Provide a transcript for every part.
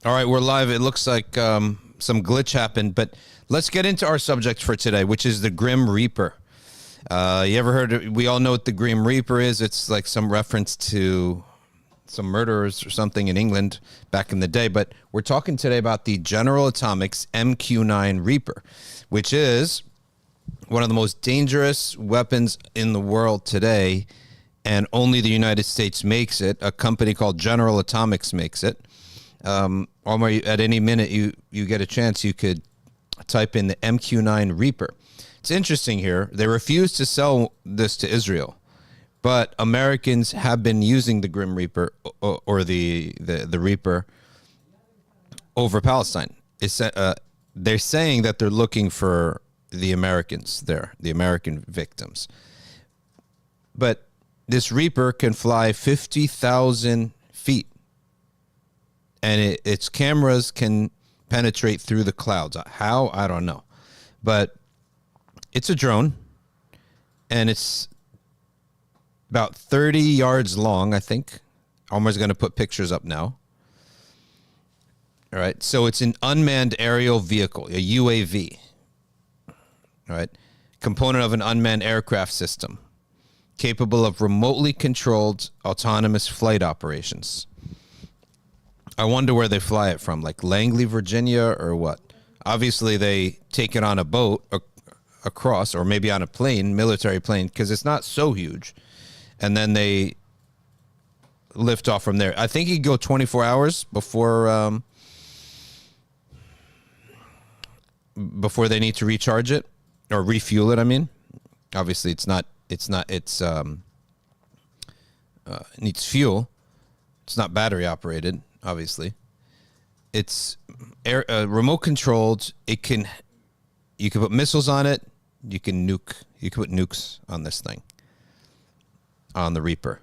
All right, we're live. It looks like some glitch happened, but let's get into our subject for today, which is the Grim Reaper. You ever heard of, we all know what the Grim Reaper is. It's like some reference to some murderers or something in England back in the day, but we're talking today about the General Atomics MQ9 Reaper, which is one of the most dangerous weapons in the world today, and only the United States makes it. A company called General Atomics makes it. Omar, at any minute you get a chance, you could type in the MQ9 Reaper. It's interesting here. They refuse to sell this to Israel, but Americans have been using the Grim Reaper or the Reaper over Palestine. They're saying that they're looking for the Americans there, the American victims. But this Reaper can fly 50,000 feet. And its cameras can penetrate through the clouds. How? I don't know. But it's a drone, and it's about 30 yards long, I think. Omar's going to put pictures up now. All right. So it's an unmanned aerial vehicle, a UAV. All right. Component of an unmanned aircraft system, capable of remotely controlled autonomous flight operations. I wonder where they fly it from, like Langley, Virginia, or what? Obviously, they take it on a boat across, or maybe on a plane, military plane, because it's not so huge. And then they lift off from there. I think you go 24 hours before they need to recharge it or refuel it. I mean, obviously, it needs fuel. It's not battery operated. Obviously, it's remote controlled. You can put missiles on it. You can put nukes on this thing, on the Reaper.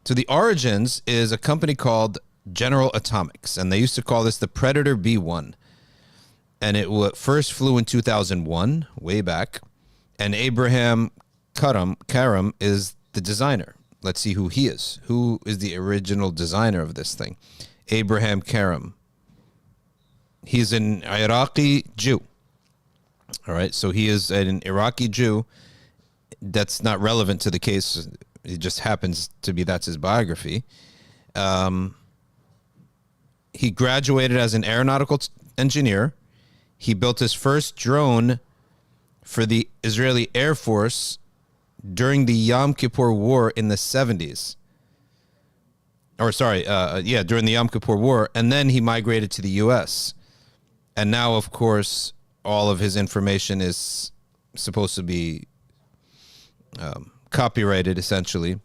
So the origins is a company called General Atomics, and they used to call this the Predator B1. And it first flew in 2001, way back. And Abraham Karam is the designer. Let's see who he is. Who is the original designer of this thing? Abraham Karam. He's an Iraqi Jew. All right, so he is an Iraqi Jew. That's not relevant to the case. It just happens to be that's his biography. He graduated as an aeronautical engineer. He built his first drone for the Israeli Air Force during the Yom Kippur War in the 70s. During the Yom Kippur War. And then he migrated to the U.S. And now, of course, all of his information is supposed to be copyrighted, essentially,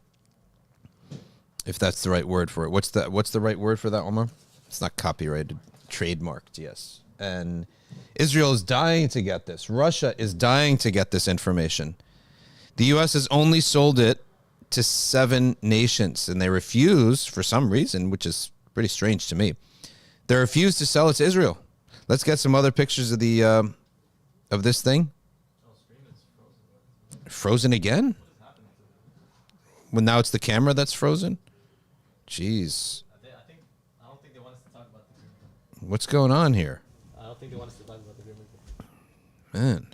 if that's the right word for it. What's the right word for that, Omar? It's not copyrighted. Trademarked, yes. And Israel is dying to get this. Russia is dying to get this information. The U.S. has only sold it to 7 nations, and they refuse, for some reason, which is pretty strange to me. They refuse to sell it to Israel. Let's get some other pictures of the of this thing. Frozen again? Well, now it's the camera that's frozen? Jeez. I don't think they want us to talk about the Grim Reaper. What's going on here? I don't think they want us to talk about the Grim Reaper. Man.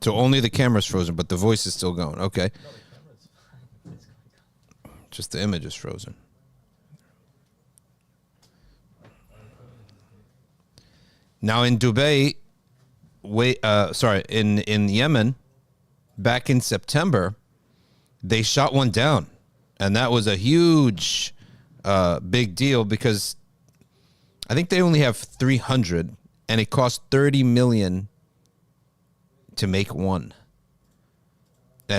So only the camera's frozen, but the voice is still going. Okay. No, the camera's fine. It's going down. Just the image is frozen. Now in Dubai, in Yemen, back in September, they shot one down. And that was a huge, big deal because I think they only have 300, and it cost $30 million to make one.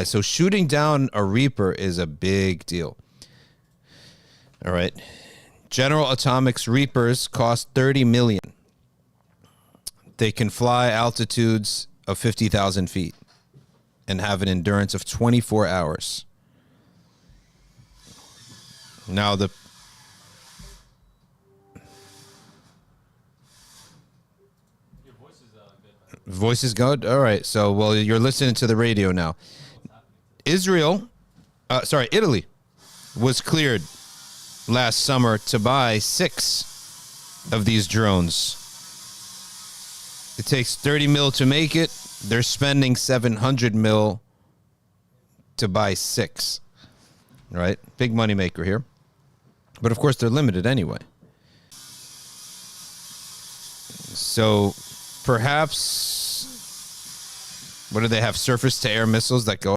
So shooting down a Reaper is a big deal. All right. General Atomics Reapers cost $30 million. They can fly altitudes of 50,000 feet and have an endurance of 24 hours. Now the Your voice is good. voice is good. All right. So, well, you're listening to the radio now. Italy was cleared last summer to buy 6 of these drones. It takes 30 mil to make it. They're spending 700 mil to buy 6. Right? Big money maker here. But of course, they're limited anyway. So perhaps, what do they have? Surface to air missiles that go